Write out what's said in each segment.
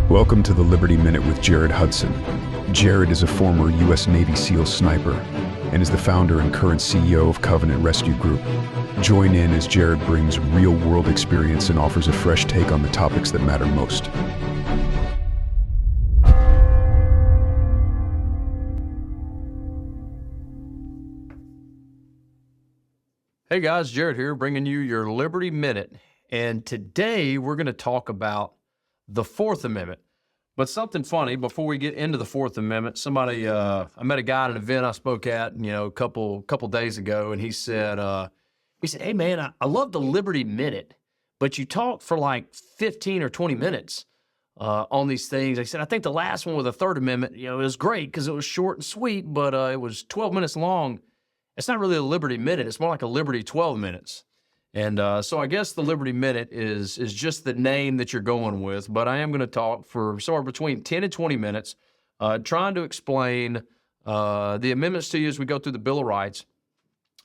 Welcome to the Liberty Minute with Jared Hudson. Jared is a former U.S. Navy SEAL sniper and is the founder and current CEO of Covenant Rescue Group. Join in as Jared brings real-world experience and offers a fresh take on the topics that matter most. Hey guys, Jared here, bringing you your Liberty Minute. And today we're going to talk about the Fourth Amendment. But something funny, before we get into the Fourth Amendment, I met a guy at an event I spoke at, a couple days ago, and he said, hey man, I love the Liberty Minute, but you talked for like 15 or 20 minutes on these things. I said, I think the last one with the Third Amendment, it was great because it was short and sweet, but it was 12 minutes long. It's not really a Liberty Minute. It's more like a Liberty 12 minutes. And so I guess the Liberty Minute is just the name that you're going with, but I am going to talk for somewhere between 10 and 20 minutes trying to explain the amendments to you as we go through the Bill of Rights.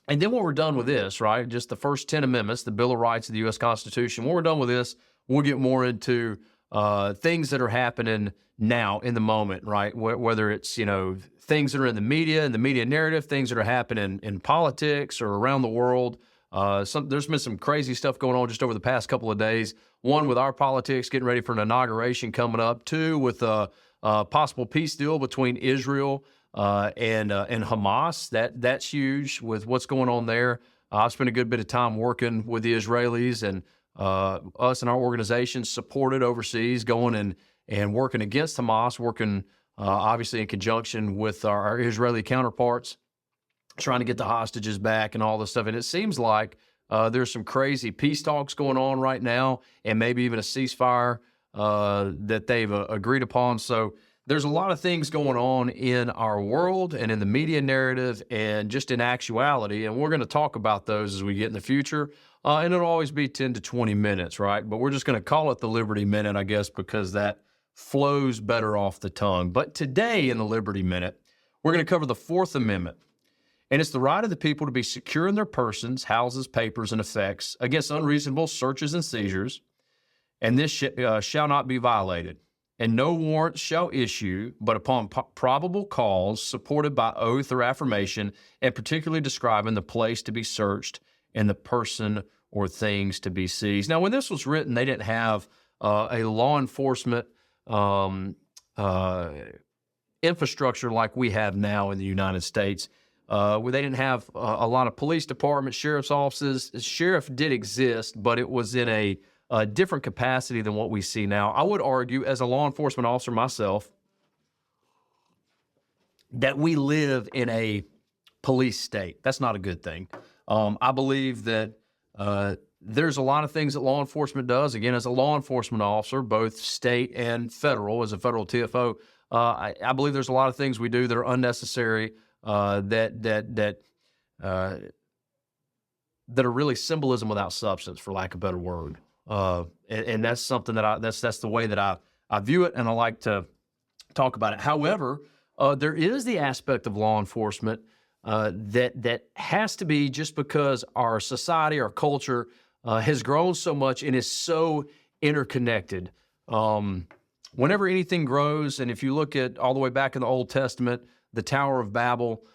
And then when we're done with this, right, just the first 10 amendments, the Bill of Rights of the U.S. Constitution, when we're done with this, we'll get more into things that are happening now in the moment, right, whether it's, things that are in the media narrative, things that are happening in politics or around the world. There's been some crazy stuff going on just over the past couple of days. One, with our politics getting ready for an inauguration coming up. Two, with a possible peace deal between Israel and Hamas. That's huge with what's going on there. I've spent a good bit of time working with the Israelis, and us and our organizations supported overseas, going and working against Hamas, working obviously in conjunction with our Israeli counterparts, trying to get the hostages back and all this stuff. And it seems like there's some crazy peace talks going on right now, and maybe even a ceasefire that they've agreed upon. So there's a lot of things going on in our world and in the media narrative and just in actuality. And we're going to talk about those as we get in the future. And it'll always be 10 to 20 minutes, right? But we're just going to call it the Liberty Minute, I guess, because that flows better off the tongue. But today in the Liberty Minute, we're going to cover the Fourth Amendment. And it's the right of the people to be secure in their persons, houses, papers, and effects against unreasonable searches and seizures, and this shall not be violated. And no warrant shall issue, but upon probable cause, supported by oath or affirmation, and particularly describing the place to be searched and the person or things to be seized. Now, when this was written, they didn't have a law enforcement infrastructure like we have now in the United States. Where they didn't have a lot of police departments, sheriff's offices. Sheriff did exist, but it was in a different capacity than what we see now. I would argue, as a law enforcement officer myself, that we live in a police state. That's not a good thing. I believe that there's a lot of things that law enforcement does. Again, as a law enforcement officer, both state and federal, as a federal TFO, I believe there's a lot of things we do that are unnecessary. That are really symbolism without substance, for lack of a better word. And that's something that that's the way that I view it, and I like to talk about it. However, there is the aspect of law enforcement that has to be, just because our society, our culture has grown so much and is so interconnected. Whenever anything grows, and if you look at all the way back in the Old Testament, the Tower of Babel,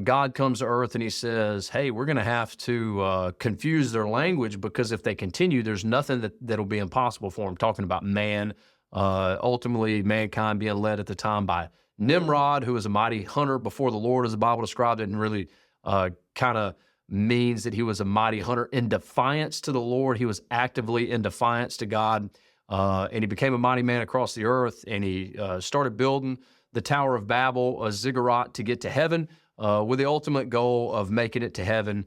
God comes to earth and he says, hey, we're going to have to confuse their language, because if they continue, there's nothing that'll be impossible for them. Talking about man, ultimately mankind being led at the time by Nimrod, who was a mighty hunter before the Lord, as the Bible described it, and really kind of means that he was a mighty hunter in defiance to the Lord. He was actively in defiance to God, and he became a mighty man across the earth, and he started building the Tower of Babel, a ziggurat to get to heaven, with the ultimate goal of making it to heaven,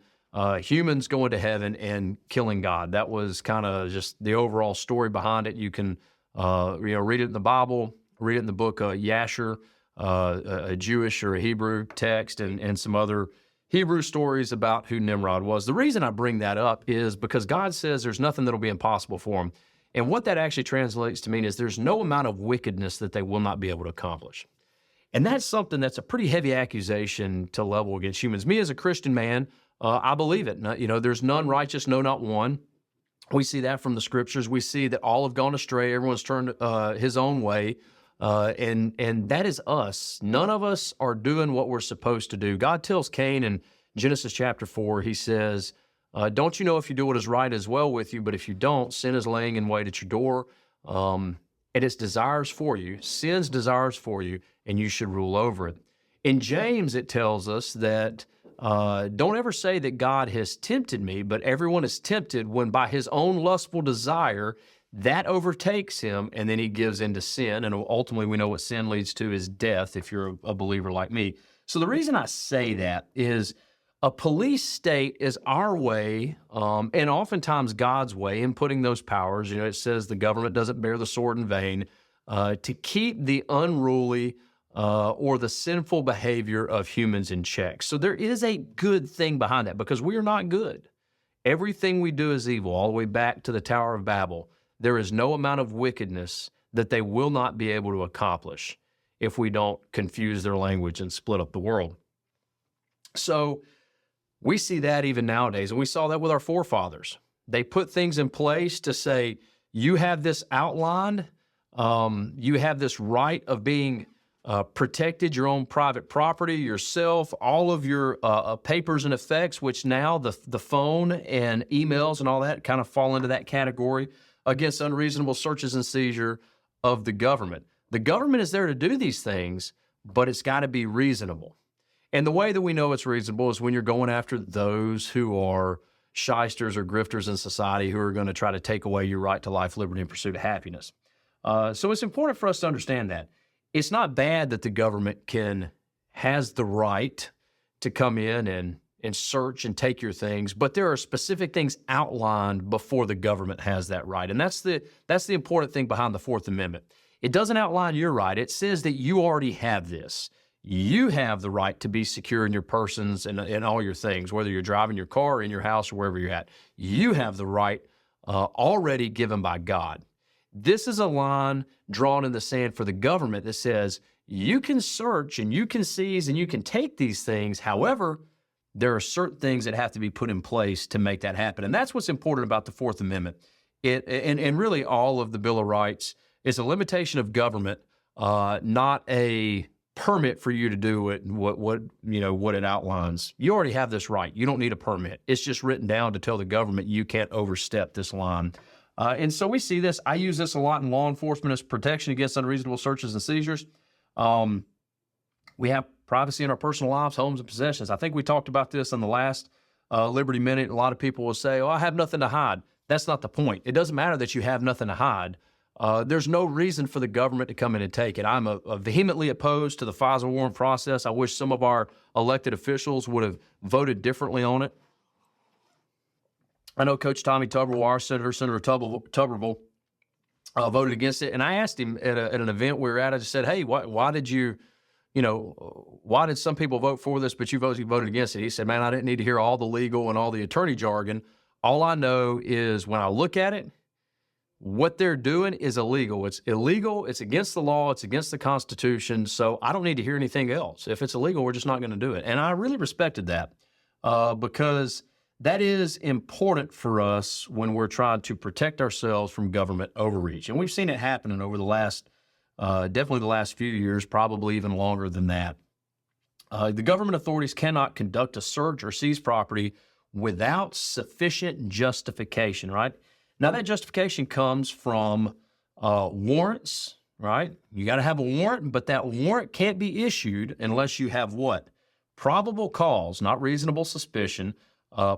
humans going to heaven and killing God. That was kind of just the overall story behind it. You can read it in the Bible, read it in the book Yasher, a Jewish or a Hebrew text, and some other Hebrew stories about who Nimrod was. The reason I bring that up is because God says there's nothing that'll be impossible for him. And what that actually translates to mean is there's no amount of wickedness that they will not be able to accomplish. And that's something that's a pretty heavy accusation to level against humans. Me as a Christian man, I believe it. There's none righteous, no, not one. We see that from the scriptures. We see that all have gone astray. Everyone's turned his own way. And that is us. None of us are doing what we're supposed to do. God tells Cain in Genesis chapter 4, he says, don't you know if you do what is right as well with you, but if you don't, sin is laying in wait at your door, and its desires for you, sin's desires for you, and you should rule over it. In James, it tells us that don't ever say that God has tempted me, but everyone is tempted when by his own lustful desire that overtakes him, and then he gives into sin. And ultimately, we know what sin leads to is death if you're a believer like me. So the reason I say that is a police state is our way, and oftentimes God's way in putting those powers. You know, it says the government doesn't bear the sword in vain, to keep the unruly or the sinful behavior of humans in check. So there is a good thing behind that because we are not good. Everything we do is evil, all the way back to the Tower of Babel. There is no amount of wickedness that they will not be able to accomplish if we don't confuse their language and split up the world. So we see that even nowadays, and we saw that with our forefathers. They put things in place to say, you have this outlined, you have this right of being protected, your own private property, yourself, all of your papers and effects, which now the phone and emails and all that kind of fall into that category, against unreasonable searches and seizure of the government. The government is there to do these things, but it's got to be reasonable. And the way that we know it's reasonable is when you're going after those who are shysters or grifters in society who are going to try to take away your right to life, liberty, and pursuit of happiness. So it's important for us to understand that. It's not bad that the government has the right to come in and search and take your things, but there are specific things outlined before the government has that right. And that's the important thing behind the Fourth Amendment. It doesn't outline your right. It says that you already have this. You have the right to be secure in your persons and all your things, whether you're driving your car or in your house or wherever you're at. You have the right already given by God. This is a line drawn in the sand for the government that says you can search and you can seize and you can take these things. However, there are certain things that have to be put in place to make that happen. And that's what's important about the Fourth Amendment. And really all of the Bill of Rights is a limitation of government, not a permit for you to do what it outlines. You already have this right. You don't need a permit. It's just written down to tell the government you can't overstep this line. And so we see this. I use this a lot in law enforcement as protection against unreasonable searches and seizures. We have privacy in our personal lives, homes, and possessions. I think we talked about this in the last Liberty Minute. A lot of people will say, oh, I have nothing to hide. That's not the point. It doesn't matter that you have nothing to hide. There's no reason for the government to come in and take it. I'm vehemently opposed to the FISA warrant process. I wish some of our elected officials would have voted differently on it. I know Coach Tommy Tuberville, our Senator Tuberville, voted against it. And I asked him at an event we were at, I just said, hey, why did some people vote for this, but you voted against it? He said, man, I didn't need to hear all the legal and all the attorney jargon. All I know is when I look at it, what they're doing is illegal. It's illegal. It's against the law. It's against the Constitution. So I don't need to hear anything else. If it's illegal, we're just not going to do it. And I really respected that because that is important for us when we're trying to protect ourselves from government overreach. And we've seen it happening over the last, definitely the last few years, probably even longer than that. The government authorities cannot conduct a search or seize property without sufficient justification, right? Now, that justification comes from warrants, right? You got to have a warrant, but that warrant can't be issued unless you have what? Probable cause, not reasonable suspicion.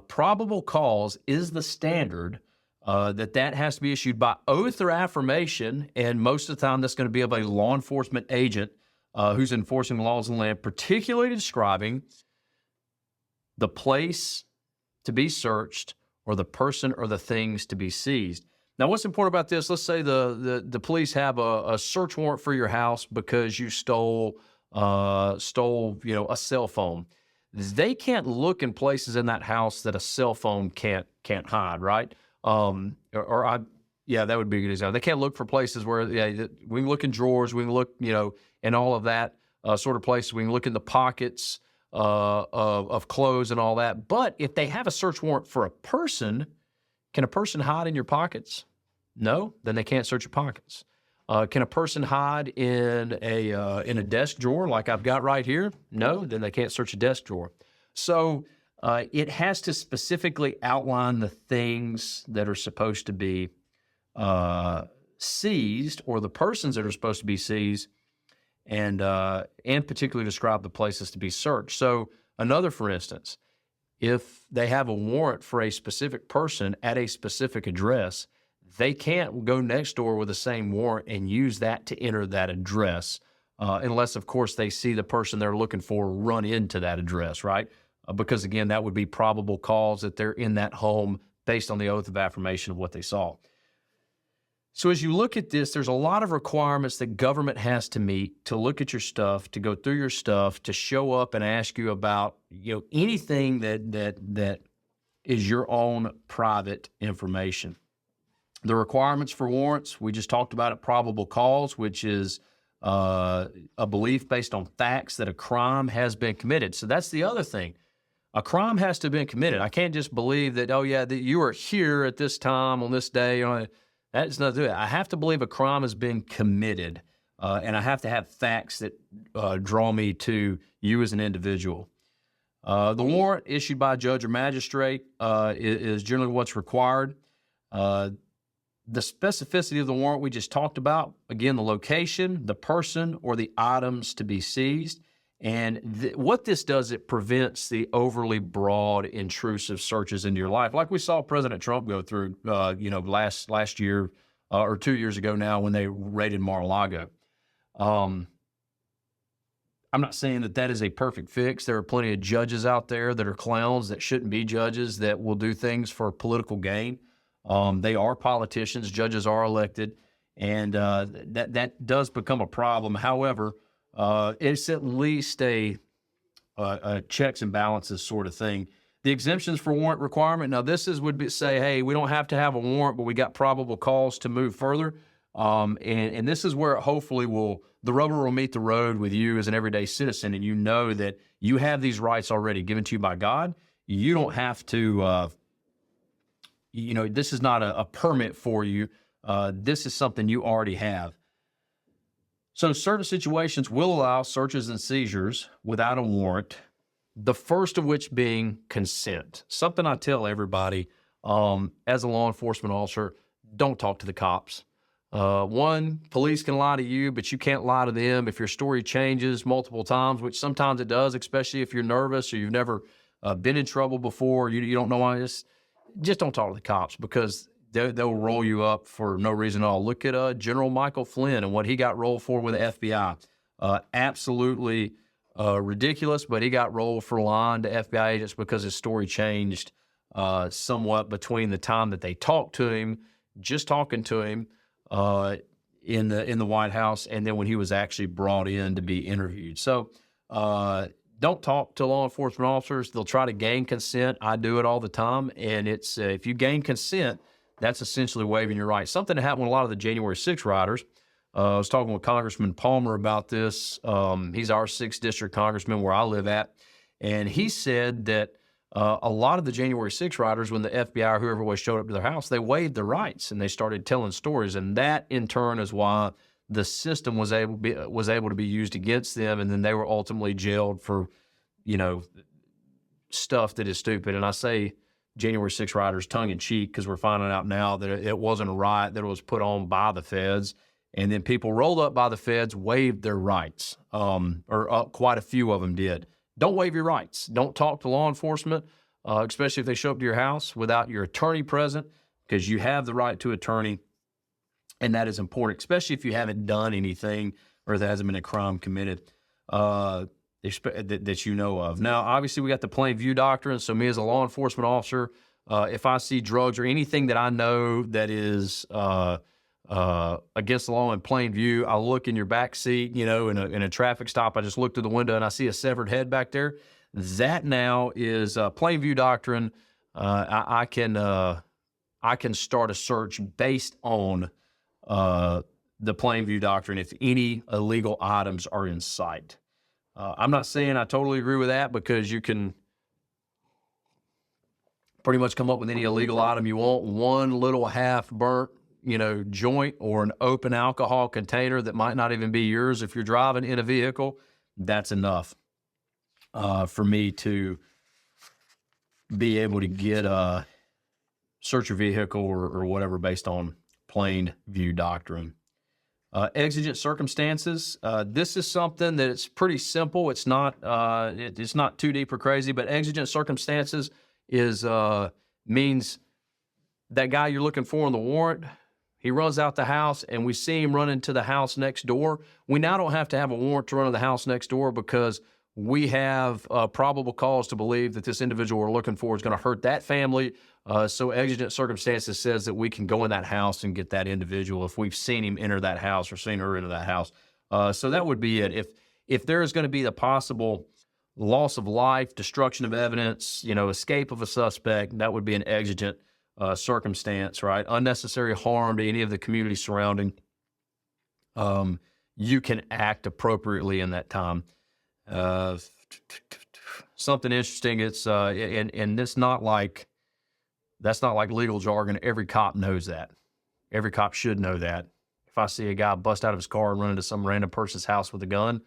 Probable cause is the standard that has to be issued by oath or affirmation, and most of the time that's going to be of a law enforcement agent who's enforcing the laws of the land, particularly describing the place to be searched or the person or the things to be seized. Now, what's important about this, let's say the police have a search warrant for your house because you stole a cell phone. They can't look in places in that house that a cell phone can't hide, right? That would be a good example. They can't look for places where we can look in drawers, we can look, in all of that sort of places. We can look in the pockets of clothes and all that. But if they have a search warrant for a person, Can a person hide in your pockets? No, then they can't search your pockets. Can a person hide in a desk drawer like I've got right here? No, then they can't search a desk drawer. So it has to specifically outline the things that are supposed to be seized, or the persons that are supposed to be seized, and particularly describe the places to be searched. So another, for instance, if they have a warrant for a specific person at a specific address, they can't go next door with the same warrant and use that to enter that address, unless, of course, they see the person they're looking for run into that address, right? Because, again, that would be probable cause that they're in that home based on the oath of affirmation of what they saw. So as you look at this, there's a lot of requirements that government has to meet to look at your stuff, to go through your stuff, to show up and ask you about, anything that is your own private information. The requirements for warrants, we just talked about it, probable cause, which is a belief based on facts that a crime has been committed. So that's the other thing. A crime has to have been committed. I can't just believe that, that you were here at this time on this day. That's not it. I have to believe a crime has been committed, and I have to have facts that draw me to you as an individual. The warrant issued by a judge or magistrate is generally what's required. The specificity of the warrant we just talked about, again, the location, the person, or the items to be seized. And what this does, it prevents the overly broad, intrusive searches into your life, like we saw President Trump go through, last year or 2 years ago now when they raided Mar-a-Lago. I'm not saying that is a perfect fix. There are plenty of judges out there that are clowns that shouldn't be judges, that will do things for political gain. They are politicians. Judges are elected, and that does become a problem. However, it's at least a checks and balances sort of thing. The exemptions for warrant requirement. Now, say, hey, we don't have to have a warrant, but we got probable cause to move further. And this is where hopefully the rubber will meet the road with you as an everyday citizen, and you know that you have these rights already given to you by God. You don't have to, this is not a permit for you. This is something you already have. So certain situations will allow searches and seizures without a warrant, the first of which being consent. Something I tell everybody as a law enforcement officer, don't talk to the cops. One, police can lie to you, but you can't lie to them. If your story changes multiple times, which sometimes it does, especially if you're nervous or you've never been in trouble before, you don't know why, just don't talk to the cops, because they'll roll you up for no reason at all. Look at General Michael Flynn and what he got rolled for with the FBI. Absolutely ridiculous, but he got rolled for lying to FBI agents because his story changed somewhat between the time that they talked to him, just talking to him in the White House, and then when he was actually brought in to be interviewed. So don't talk to law enforcement officers. They'll try to gain consent. I do it all the time, and it's if you gain consent, that's essentially waiving your rights. Something that happened with a lot of the January 6 riders. I was talking with Congressman Palmer about this. He's our 6th district congressman where I live at. And he said that a lot of the January 6 riders, when the FBI or whoever was showed up to their house, they waived their rights and they started telling stories. And that, in turn, is why the system was able to be used against them. And then they were ultimately jailed for, stuff that is stupid. And I say January 6 riders tongue-in-cheek because we're finding out now that it wasn't a riot, that it was put on by the feds. And then people rolled up by the feds, waived their rights, or quite a few of them did. Don't waive your rights. Don't talk to law enforcement, especially if they show up to your house without your attorney present, because you have the right to attorney, and that is important, especially if you haven't done anything or there hasn't been a crime committed that you know of. Now, obviously, we got the plain view doctrine. So me as a law enforcement officer, if I see drugs or anything that I know that is against the law in plain view, I look in your back seat, in a traffic stop. I just look through the window and I see a severed head back there. That now is plain view doctrine. I can start a search based on the plain view doctrine if any illegal items are in sight. I'm not saying I totally agree with that, because you can pretty much come up with any illegal item you want. One little half burnt, joint or an open alcohol container that might not even be yours. If you're driving in a vehicle, that's enough for me to be able to get search your vehicle or whatever based on plain view doctrine. Exigent circumstances. This is something that it's pretty simple. It's not it's not too deep or crazy, but exigent circumstances is means that guy you're looking for on the warrant, he runs out the house and we see him run into the house next door. We now don't have to have a warrant to run to the house next door because we have probable cause to believe that this individual we're looking for is going to hurt that family. So exigent circumstances says that we can go in that house and get that individual if we've seen him enter that house or seen her enter that house. So that would be it. If there is going to be the possible loss of life, destruction of evidence, escape of a suspect, that would be an exigent circumstance, right? Unnecessary harm to any of the community surrounding. You can act appropriately in that time. Something interesting. It's and it's not like that's not like legal jargon. Every cop knows that. Every cop should know that. If I see a guy bust out of his car and run into some random person's house with a gun,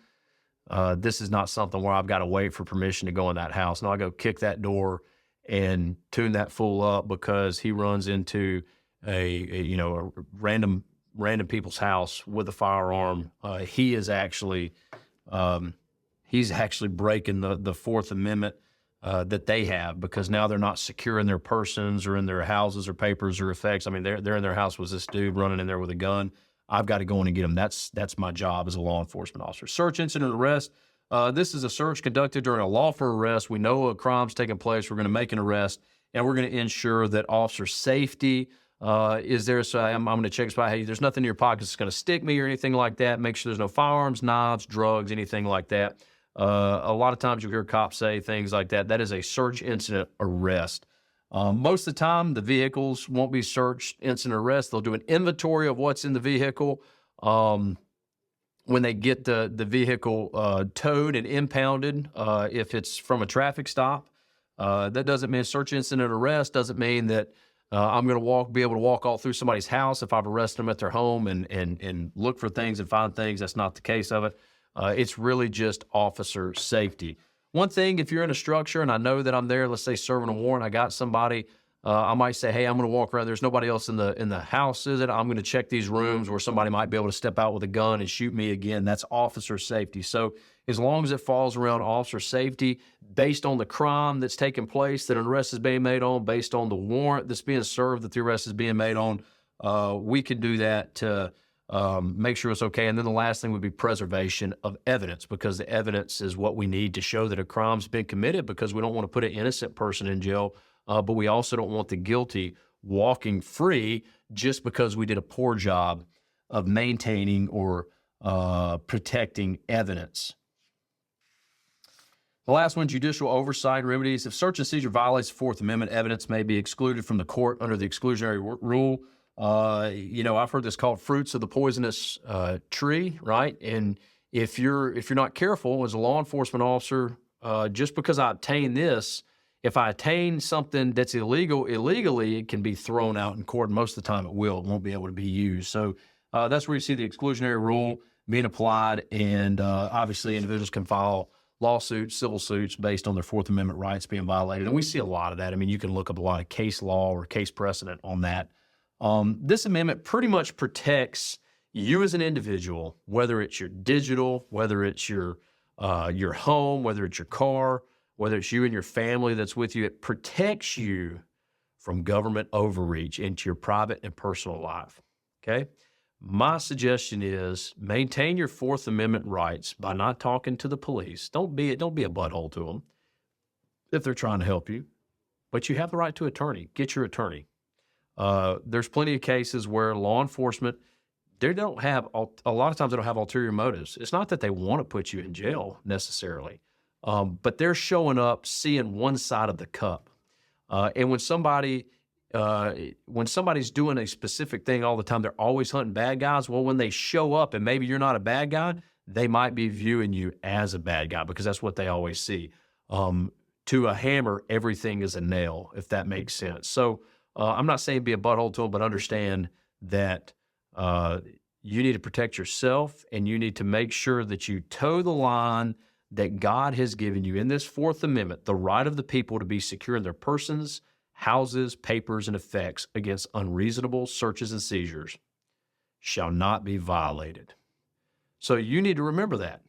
this is not something where I've got to wait for permission to go in that house. No, I go kick that door and tune that fool up because he runs into a random people's house with a firearm. He is actually he's actually breaking the Fourth Amendment that they have, because now they're not secure in their persons or in their houses or papers or effects. I mean, they're in their house with this dude running in there with a gun. I've got to go in and get him. That's my job as a law enforcement officer. Search incident arrest. This is a search conducted during a lawful arrest. We know a crime's taking place. We're going to make an arrest, and we're going to ensure that officer safety is there. So I'm going to check spot. Hey, there's nothing in your pocket that's going to stick me or anything like that. Make sure there's no firearms, knives, drugs, anything like that. A lot of times you'll hear cops say things like that. That is a search incident arrest. Most of the time, the vehicles won't be searched incident arrest. They'll do an inventory of what's in the vehicle. When they get the vehicle towed and impounded, if it's from a traffic stop, that doesn't mean search incident arrest. Doesn't mean that I'm going to be able to walk all through somebody's house if I've arrested them at their home and look for things and find things. That's not the case of it. It's really just officer safety. One thing, if you're in a structure and I know that I'm there, let's say serving a warrant, I got somebody, I might say, hey, I'm going to walk around. There's nobody else in the house, is it? I'm going to check these rooms where somebody might be able to step out with a gun and shoot me again. That's officer safety. So as long as it falls around officer safety, based on the crime that's taking place, that an arrest is being made on, based on the warrant that's being served that the arrest is being made on, we can do that to make sure it's okay. And then the last thing would be preservation of evidence, because the evidence is what we need to show that a crime's been committed, because we don't want to put an innocent person in jail, but we also don't want the guilty walking free just because we did a poor job of maintaining or protecting evidence. The last one, judicial oversight remedies. If search and seizure violates the Fourth Amendment, evidence may be excluded from the court under the exclusionary rule. I've heard this called fruits of the poisonous tree, right? And if you're not careful as a law enforcement officer, just because I obtain this, if I attain something that's illegally, it can be thrown out in court. Most of the time it won't be able to be used. So that's where you see the exclusionary rule being applied. And obviously individuals can file lawsuits, civil suits based on their Fourth Amendment rights being violated. And we see a lot of that. I mean, you can look up a lot of case law or case precedent on that. This amendment pretty much protects you as an individual, whether it's your digital, whether it's your home, whether it's your car, whether it's you and your family that's with you. It protects you from government overreach into your private and personal life, okay? My suggestion is maintain your Fourth Amendment rights by not talking to the police. Don't be a butthole to them if they're trying to help you, but you have the right to attorney. Get your attorney. There's plenty of cases where law enforcement, a lot of times they don't have ulterior motives. It's not that they want to put you in jail necessarily, but they're showing up seeing one side of the cup. And when somebody's doing a specific thing all the time, they're always hunting bad guys. Well, when they show up and maybe you're not a bad guy, they might be viewing you as a bad guy because that's what they always see. to a hammer, everything is a nail, if that makes sense. So I'm not saying be a butthole to them, but understand that you need to protect yourself, and you need to make sure that you toe the line that God has given you in this Fourth Amendment, the right of the people to be secure in their persons, houses, papers, and effects against unreasonable searches and seizures shall not be violated. So you need to remember that.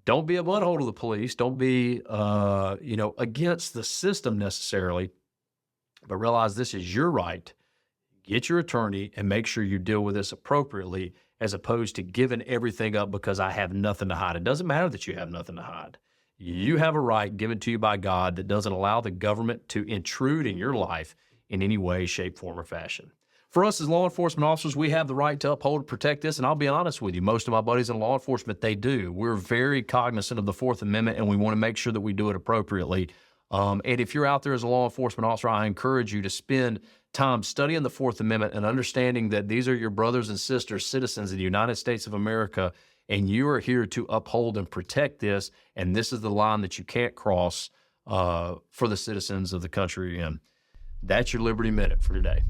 Don't be a butthole to the police. Don't be, against the system necessarily, but realize this is your right. Get your attorney and make sure you deal with this appropriately, as opposed to giving everything up because I have nothing to hide. It doesn't matter that you have nothing to hide. You have a right given to you by God that doesn't allow the government to intrude in your life in any way, shape, form, or fashion. For us as law enforcement officers, we have the right to uphold and protect this, and I'll be honest with you, most of my buddies in law enforcement, they do. We're very cognizant of the Fourth Amendment, and we want to make sure that we do it appropriately. And if you're out there as a law enforcement officer, I encourage you to spend time studying the Fourth Amendment and understanding that these are your brothers and sisters, citizens of the United States of America, and you are here to uphold and protect this, and this is the line that you can't cross for the citizens of the country. And that's your Liberty Minute for today.